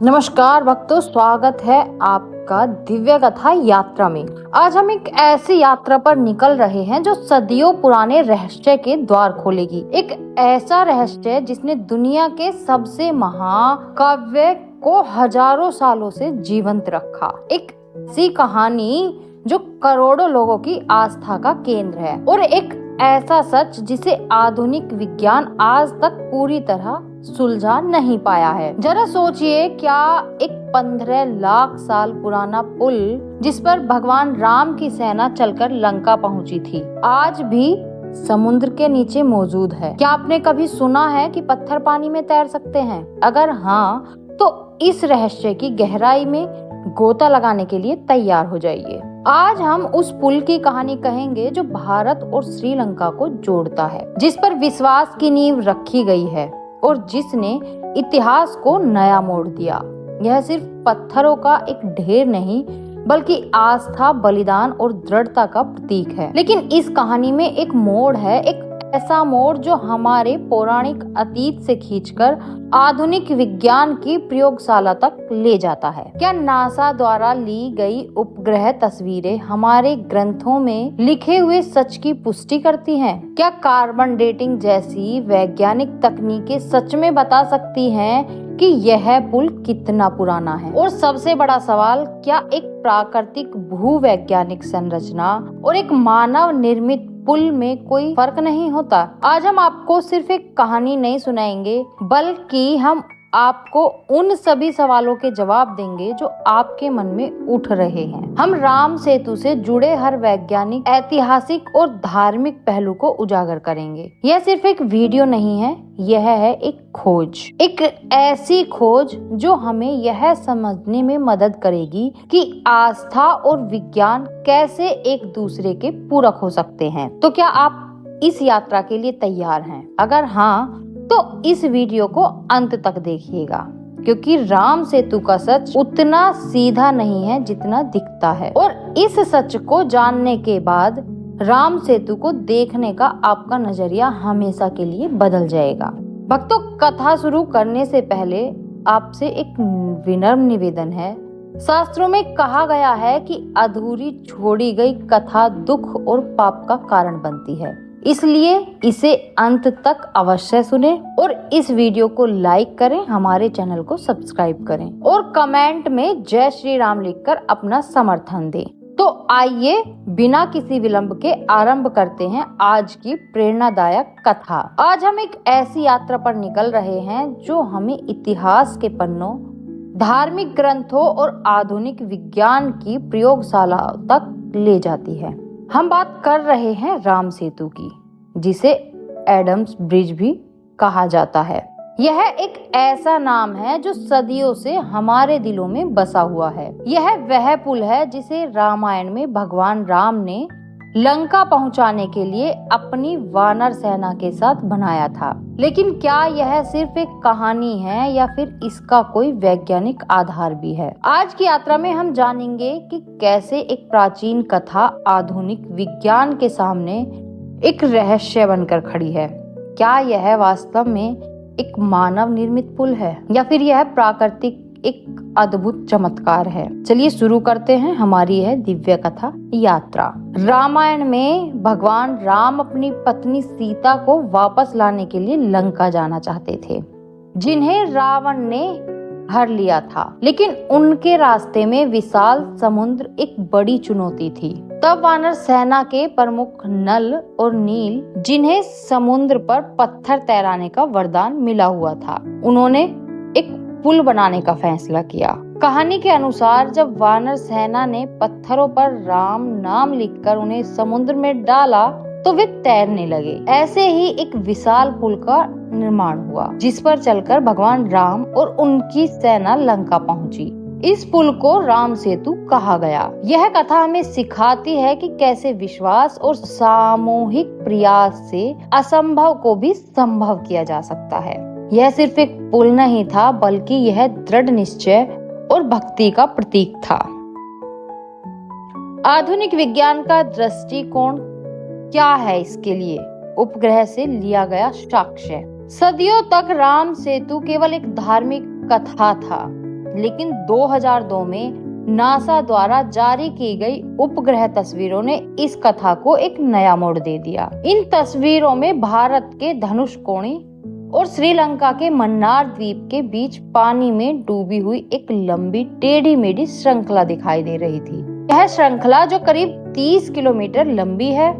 नमस्कार भक्तों, स्वागत है आपका दिव्य कथा यात्रा में। आज हम एक ऐसी यात्रा पर निकल रहे हैं जो सदियों पुराने रहस्य के द्वार खोलेगी। एक ऐसा रहस्य जिसने दुनिया के सबसे महाकाव्य को हजारों सालों से जीवंत रखा। एक ऐसी कहानी जो करोड़ों लोगों की आस्था का केंद्र है और एक ऐसा सच जिसे आधुनिक विज्ञान आज तक पूरी तरह सुलझा नहीं पाया है। जरा सोचिए, क्या एक 15 लाख साल पुराना पुल जिस पर भगवान राम की सेना चलकर लंका पहुंची थी, आज भी समुद्र के नीचे मौजूद है? क्या आपने कभी सुना है कि पत्थर पानी में तैर सकते हैं? अगर हाँ, तो इस रहस्य की गहराई में गोता लगाने के लिए तैयार हो जाइए। आज हम उस पुल की कहानी कहेंगे जो भारत और श्रीलंका को जोड़ता है, जिस पर विश्वास की नींव रखी गई है और जिसने इतिहास को नया मोड़ दिया। यह सिर्फ पत्थरों का एक ढेर नहीं, बल्कि आस्था, बलिदान और दृढ़ता का प्रतीक है। लेकिन इस कहानी में एक मोड़ है, एक ऐसा मोड़ जो हमारे पौराणिक अतीत से खींचकर आधुनिक विज्ञान की प्रयोगशाला तक ले जाता है। क्या नासा द्वारा ली गई उपग्रह तस्वीरें हमारे ग्रंथों में लिखे हुए सच की पुष्टि करती हैं? क्या कार्बन डेटिंग जैसी वैज्ञानिक तकनीकें सच में बता सकती हैं कि यह पुल कितना पुराना है? और सबसे बड़ा सवाल, क्या एक प्राकृतिक भूवैज्ञानिक संरचना और एक मानव निर्मित पुल में कोई फर्क नहीं होता? आज हम आपको सिर्फ एक कहानी नहीं सुनाएंगे, बल्कि हम आपको उन सभी सवालों के जवाब देंगे जो आपके मन में उठ रहे हैं। हम राम सेतु से जुड़े हर वैज्ञानिक, ऐतिहासिक और धार्मिक पहलू को उजागर करेंगे। यह सिर्फ एक वीडियो नहीं है, यह है एक खोज, एक ऐसी खोज जो हमें यह समझने में मदद करेगी कि आस्था और विज्ञान कैसे एक दूसरे के पूरक हो सकते हैं। तो क्या आप इस यात्रा के लिए तैयार हैं? अगर हाँ, तो इस वीडियो को अंत तक देखिएगा, क्योंकि राम सेतु का सच उतना सीधा नहीं है जितना दिखता है। और इस सच को जानने के बाद राम सेतु को देखने का आपका नजरिया हमेशा के लिए बदल जाएगा। भक्तों, कथा शुरू करने से पहले आपसे एक विनम्र निवेदन है। शास्त्रों में कहा गया है कि अधूरी छोड़ी गई कथा दुख और पाप का कारण बनती है, इसलिए इसे अंत तक अवश्य सुने और इस वीडियो को लाइक करें, हमारे चैनल को सब्सक्राइब करें और कमेंट में जय श्री राम लिखकर अपना समर्थन दें। तो आइए बिना किसी विलंब के आरंभ करते हैं आज की प्रेरणादायक कथा। आज हम एक ऐसी यात्रा पर निकल रहे हैं जो हमें इतिहास के पन्नों, धार्मिक ग्रंथों और आधुनिक विज्ञान की प्रयोगशाला तक ले जाती है। हम बात कर रहे हैं राम सेतु की, जिसे एडम्स ब्रिज भी कहा जाता है। यह एक ऐसा नाम है जो सदियों से हमारे दिलों में बसा हुआ है। यह वह पुल है जिसे रामायण में भगवान राम ने लंका पहुंचाने के लिए अपनी वानर सेना के साथ बनाया था। लेकिन क्या यह सिर्फ एक कहानी है या फिर इसका कोई वैज्ञानिक आधार भी है? आज की यात्रा में हम जानेंगे कि कैसे एक प्राचीन कथा आधुनिक विज्ञान के सामने एक रहस्य बनकर खड़ी है। क्या यह वास्तव में एक मानव निर्मित पुल है या फिर यह प्राकृतिक एक अद्भुत चमत्कार है? चलिए शुरू करते हैं हमारी यह दिव्य कथा यात्रा। रामायण में भगवान राम अपनी पत्नी सीता को वापस लाने के लिए लंका जाना चाहते थे, जिन्हें रावण ने हर लिया था। लेकिन उनके रास्ते में विशाल समुद्र एक बड़ी चुनौती थी। तब वानर सेना के प्रमुख नल और नील, जिन्हें समुद्र पर पत्थर तैराने का वरदान मिला हुआ था, उन्होंने एक पुल बनाने का फैसला किया। कहानी के अनुसार जब वानर सेना ने पत्थरों पर राम नाम लिखकर उन्हें समुद्र में डाला तो वे तैरने लगे। ऐसे ही एक विशाल पुल का निर्माण हुआ, जिस पर चलकर भगवान राम और उनकी सेना लंका पहुंची। इस पुल को राम सेतु कहा गया। यह कथा हमें सिखाती है कि कैसे विश्वास और सामूहिक प्रयास से असंभव को भी संभव किया जा सकता है। यह सिर्फ एक पुल नहीं था, बल्कि यह दृढ़ निश्चय और भक्ति का प्रतीक था। आधुनिक विज्ञान का दृष्टिकोण क्या है इसके लिए? उपग्रह से लिया गया साक्ष्य। सदियों तक राम सेतु केवल एक धार्मिक कथा था, लेकिन 2002 में नासा द्वारा जारी की गई उपग्रह तस्वीरों ने इस कथा को एक नया मोड़ दे दिया। इन तस्वीरों में भारत के धनुषकोडी और श्रीलंका के मन्नार द्वीप के बीच पानी में डूबी हुई एक लंबी टेढ़ी मेढ़ी श्रृंखला दिखाई दे रही थी। यह श्रृंखला जो करीब 30 किलोमीटर लंबी है,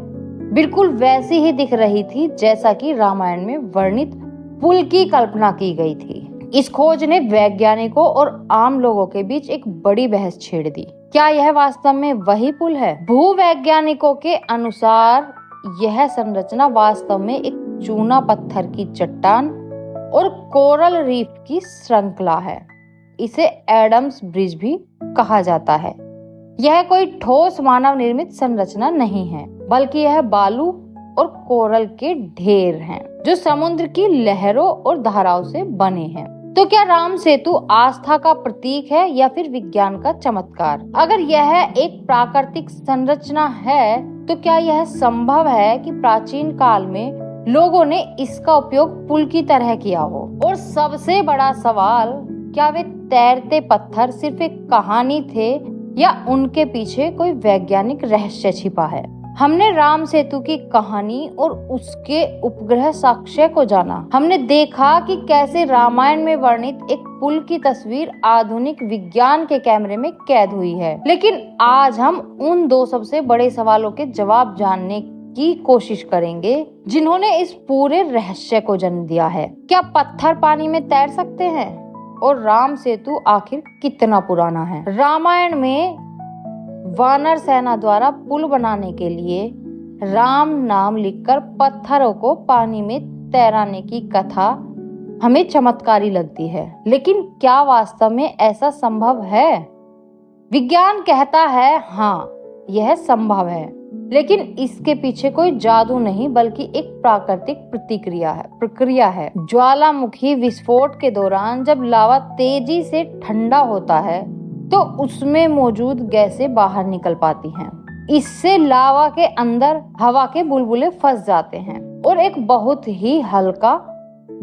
बिल्कुल वैसी ही दिख रही थी जैसा कि रामायण में वर्णित पुल की कल्पना की गई थी। इस खोज ने वैज्ञानिकों और आम लोगों के बीच एक बड़ी बहस छेड़ दी। क्या यह वास्तव में वही पुल है? भूवैज्ञानिकों के अनुसार यह संरचना वास्तव में एक चूना पत्थर की चट्टान और कोरल रीफ की श्रृंखला है। इसे एडम्स ब्रिज भी कहा जाता है। यह कोई ठोस मानव निर्मित संरचना नहीं है, बल्कि यह बालू और कोरल के ढेर हैं, जो समुद्र की लहरों और धाराओं से बने हैं। तो क्या राम सेतु आस्था का प्रतीक है या फिर विज्ञान का चमत्कार? अगर यह एक प्राकृतिक संरचना है, तो क्या यह संभव है कि प्राचीन काल में लोगों ने इसका उपयोग पुल की तरह किया हो? और सबसे बड़ा सवाल, क्या वे तैरते पत्थर सिर्फ एक कहानी थे या उनके पीछे कोई वैज्ञानिक रहस्य छिपा है? हमने राम सेतु की कहानी और उसके उपग्रह साक्ष्य को जाना। हमने देखा कि कैसे रामायण में वर्णित एक पुल की तस्वीर आधुनिक विज्ञान के कैमरे में कैद हुई है। लेकिन आज हम उन दो सबसे बड़े सवालों के जवाब जानने की कोशिश करेंगे जिन्होंने इस पूरे रहस्य को जन्म दिया है। क्या पत्थर पानी में तैर सकते हैं? और राम सेतु आखिर कितना पुराना है? रामायण में वानर सेना द्वारा पुल बनाने के लिए राम नाम लिखकर पत्थरों को पानी में तैराने की कथा हमें चमत्कारी लगती है, लेकिन क्या वास्तव में ऐसा संभव है? विज्ञान कहता है हाँ, यह संभव है, लेकिन इसके पीछे कोई जादू नहीं बल्कि एक प्राकृतिक प्रक्रिया है। ज्वालामुखी विस्फोट के दौरान जब लावा तेजी से ठंडा होता है तो उसमें मौजूद गैसें बाहर निकल पाती हैं। इससे लावा के अंदर हवा के बुलबुले फंस जाते हैं और एक बहुत ही हल्का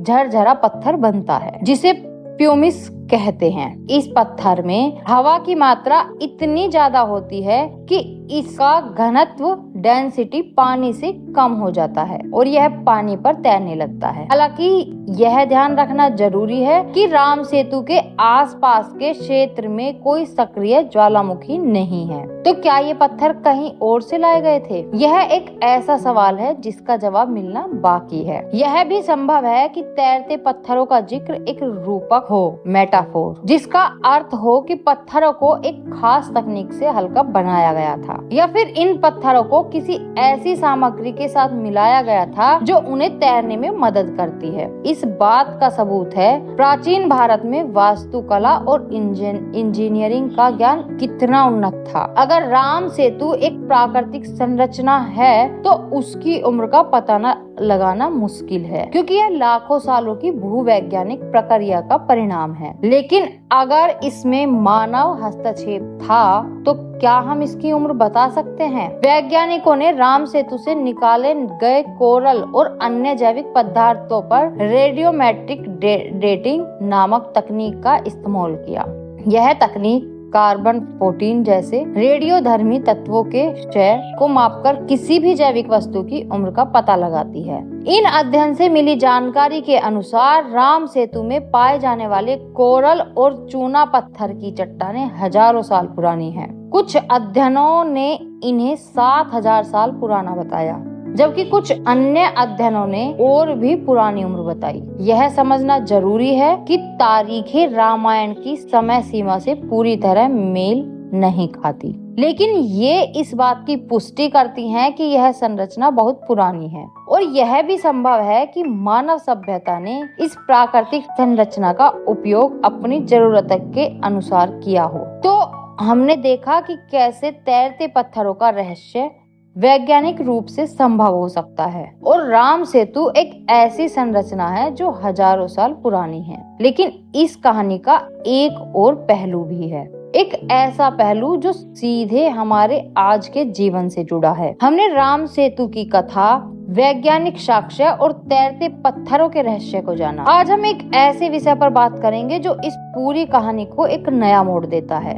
झरझरा पत्थर बनता है जिसे प्यूमिस कहते हैं। इस पत्थर में हवा की मात्रा इतनी ज्यादा होती है कि इसका घनत्व डेंसिटी पानी से कम हो जाता है और यह पानी पर तैरने लगता है। हालांकि यह ध्यान रखना जरूरी है कि राम सेतु के आसपास के क्षेत्र में कोई सक्रिय ज्वालामुखी नहीं है। तो क्या ये पत्थर कहीं और से लाए गए थे? यह एक ऐसा सवाल है जिसका जवाब मिलना बाकी है। यह भी संभव है कि तैरते पत्थरों का जिक्र एक रूपक हो, मेटाफोर, जिसका अर्थ हो कि पत्थरों को एक खास तकनीक से हल्का बनाया गया था, या फिर इन पत्थरों को किसी ऐसी सामग्री के साथ मिलाया गया था जो उन्हें तैरने में मदद करती है। इस बात का सबूत है प्राचीन भारत में वास्तुकला और इंजीनियरिंग का ज्ञान कितना उन्नत था। अगर राम सेतु एक प्राकृतिक संरचना है तो उसकी उम्र का पता न लगाना मुश्किल है, क्योंकि यह लाखों सालों की भूवैज्ञानिक प्रक्रिया का परिणाम है। लेकिन अगर इसमें मानव हस्तक्षेप था तो क्या हम इसकी उम्र बता सकते हैं? वैज्ञानिकों ने राम सेतु से निकाले गए कोरल और अन्य जैविक पदार्थों पर रेडियोमेट्रिक डेटिंग नामक तकनीक का इस्तेमाल किया। यह तकनीक कार्बन 14 जैसे रेडियोधर्मी तत्वों के क्षय को मापकर किसी भी जैविक वस्तु की उम्र का पता लगाती है। इन अध्ययन से मिली जानकारी के अनुसार राम सेतु में पाए जाने वाले कोरल और चूना पत्थर की चट्टानें हजारों साल पुरानी हैं। कुछ अध्ययनों ने इन्हें 7000 साल पुराना बताया, जबकि कुछ अन्य अध्ययनों ने और भी पुरानी उम्र बताई। यह समझना जरूरी है कि तारीखें रामायण की समय सीमा से पूरी तरह मेल नहीं खाती, लेकिन ये इस बात की पुष्टि करती हैं कि यह संरचना बहुत पुरानी है। और यह भी संभव है कि मानव सभ्यता ने इस प्राकृतिक संरचना का उपयोग अपनी जरूरत के अनुसार किया हो। तो हमने देखा कि कैसे तैरते पत्थरों का रहस्य वैज्ञानिक रूप से संभव हो सकता है, और राम सेतु एक ऐसी संरचना है जो हजारों साल पुरानी है। लेकिन इस कहानी का एक और पहलू भी है, एक ऐसा पहलू जो सीधे हमारे आज के जीवन से जुड़ा है। हमने राम सेतु की कथा वैज्ञानिक साक्ष्य और तैरते पत्थरों के रहस्य को जाना। आज हम एक ऐसे विषय पर बात करेंगे जो इस पूरी कहानी को एक नया मोड़ देता है।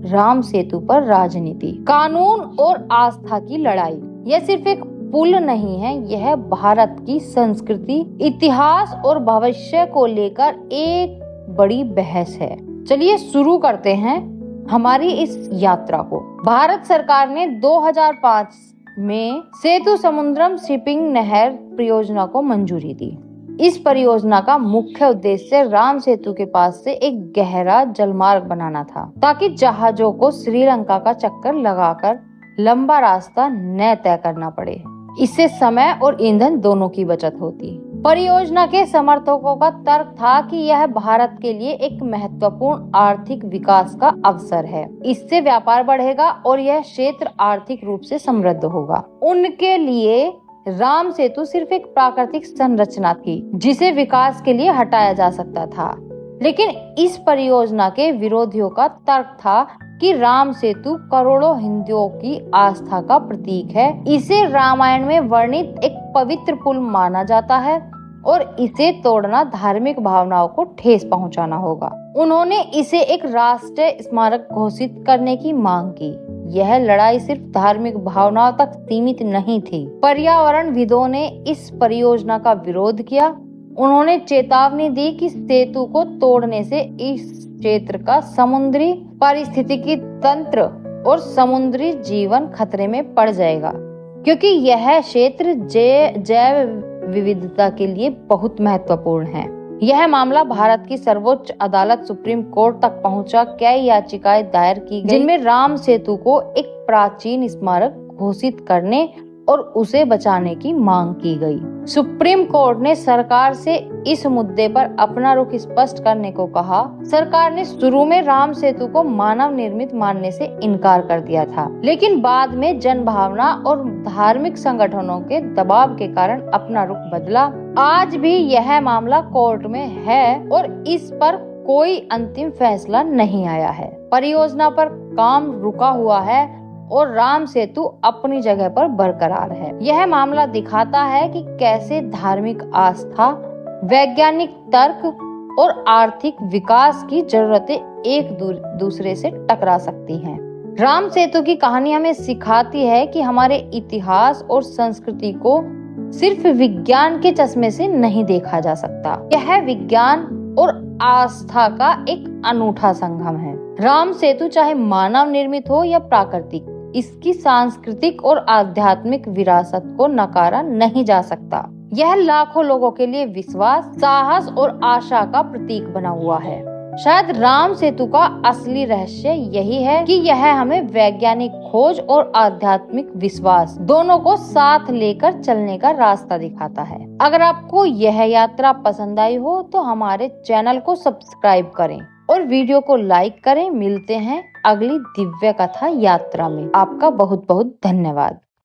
राम सेतु पर राजनीति, कानून और आस्था की लड़ाई। यह सिर्फ एक पुल नहीं है, यह भारत की संस्कृति, इतिहास और भविष्य को लेकर एक बड़ी बहस है। चलिए शुरू करते हैं हमारी इस यात्रा को। भारत सरकार ने 2005 में सेतु समुद्रम शिपिंग नहर परियोजना को मंजूरी दी। इस परियोजना का मुख्य उद्देश्य राम सेतु के पास से एक गहरा जलमार्ग बनाना था, ताकि जहाजों को श्रीलंका का चक्कर लगाकर लंबा रास्ता न तय करना पड़े। इससे समय और ईंधन दोनों की बचत होती। परियोजना के समर्थकों का तर्क था कि यह भारत के लिए एक महत्वपूर्ण आर्थिक विकास का अवसर है। इससे व्यापार बढ़ेगा और यह क्षेत्र आर्थिक रूप से समृद्ध होगा। उनके लिए राम सेतु सिर्फ एक प्राकृतिक संरचना थी जिसे विकास के लिए हटाया जा सकता था। लेकिन इस परियोजना के विरोधियों का तर्क था कि राम सेतु करोड़ों हिंदुओं की आस्था का प्रतीक है। इसे रामायण में वर्णित एक पवित्र पुल माना जाता है और इसे तोड़ना धार्मिक भावनाओं को ठेस पहुंचाना होगा। उन्होंने इसे एक राष्ट्रीय स्मारक घोषित करने की मांग की। यह लड़ाई सिर्फ धार्मिक भावनाओं तक सीमित नहीं थी। पर्यावरणविदों ने इस परियोजना का विरोध किया। उन्होंने चेतावनी दी कि सेतु को तोड़ने से इस क्षेत्र का समुद्री पारिस्थितिकी तंत्र और समुद्री जीवन खतरे में पड़ जाएगा, क्योंकि यह क्षेत्र जैव विविधता के लिए बहुत महत्वपूर्ण है। यह मामला भारत की सर्वोच्च अदालत सुप्रीम कोर्ट तक पहुंचा। कई याचिकाएं दायर की गई, जिनमें राम सेतु को एक प्राचीन स्मारक घोषित करने और उसे बचाने की मांग की गई। सुप्रीम कोर्ट ने सरकार से इस मुद्दे पर अपना रुख स्पष्ट करने को कहा। सरकार ने शुरू में राम सेतु को मानव निर्मित मानने से इनकार कर दिया था, लेकिन बाद में जन भावना और धार्मिक संगठनों के दबाव के कारण अपना रुख बदला। आज भी यह मामला कोर्ट में है और इस पर कोई अंतिम फैसला नहीं आया है। परियोजना पर काम रुका हुआ है और राम सेतु अपनी जगह पर बरकरार है। यह मामला दिखाता है कि कैसे धार्मिक आस्था, वैज्ञानिक तर्क और आर्थिक विकास की जरूरतें एक दूसरे से टकरा सकती हैं। राम सेतु की कहानी हमें सिखाती है कि हमारे इतिहास और संस्कृति को सिर्फ विज्ञान के चश्मे से नहीं देखा जा सकता। यह विज्ञान और आस्था का एक अनूठा संगम है। राम सेतु चाहे मानव निर्मित हो या प्राकृतिक, इसकी सांस्कृतिक और आध्यात्मिक विरासत को नकारा नहीं जा सकता। यह लाखों लोगों के लिए विश्वास, साहस और आशा का प्रतीक बना हुआ है। शायद राम सेतु का असली रहस्य यही है कि यह हमें वैज्ञानिक खोज और आध्यात्मिक विश्वास दोनों को साथ लेकर चलने का रास्ता दिखाता है। अगर आपको यह यात्रा पसंद आई हो तो हमारे चैनल को सब्सक्राइब करें और वीडियो को लाइक करें। मिलते हैं अगली दिव्य कथा यात्रा में। आपका बहुत बहुत धन्यवाद।